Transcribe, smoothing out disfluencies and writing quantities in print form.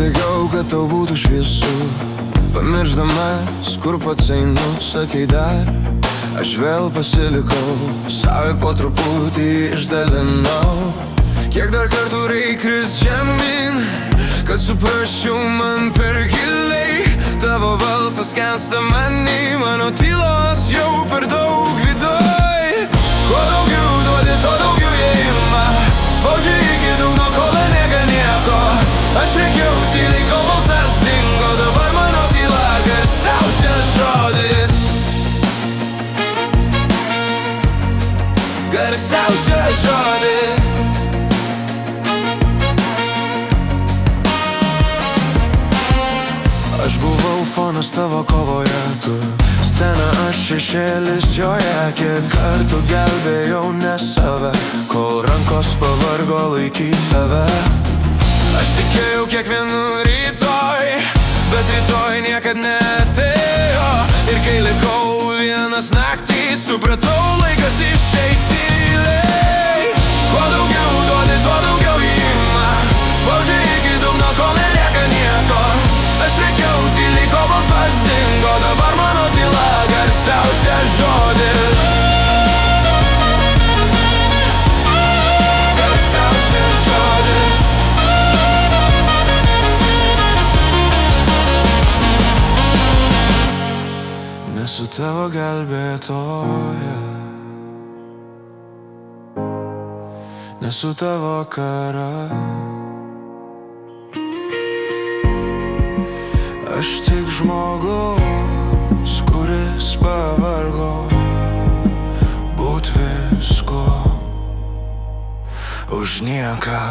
Sakiau, kad tau būtų šviesu, pamiršdamas, kur pats einu, sakei dar. Aš vėl pasilikau, savai po truputį išdalinau. Kiek dar kartų reik krist žemyn, kad suprasčiau man per giliai. Tavo balsas skęsta manį, mano tylos jau per daug viduj. Kuo daugiau duodi, tuo daugiau jie ima, spaudžia iki dugno, kol nelieka nieko. Aš rėkiau tyliai, kol balsas dingo, dabar mano tyla garsiausias žodis. Garsiausias žodis. Aš buvau fonas tavo kovoje, tu scena, aš šešėlis joje. Kiek kartų gelbėjau ne save, kol rankos pavargo laikyti tave. Aš tikėjau kiekvienu rytoj, bet rytoj niekad neatėjo. Ir kai likau vienas naktį, supratau, laikas išeit tyliai. Kuo daugiau duodi, tuo daugiau ima, spaudžia iki dugno, kol nelieka nieko. Aš rėkiau tyliai, kol balsas dingo, dabar mano tyla garsiausias žodis. Garsiausias žodis. Nesu tavo gelbėtoja, nesu tavo kara. Aš tik žmogus, kuris pavargo būt visko už nieką.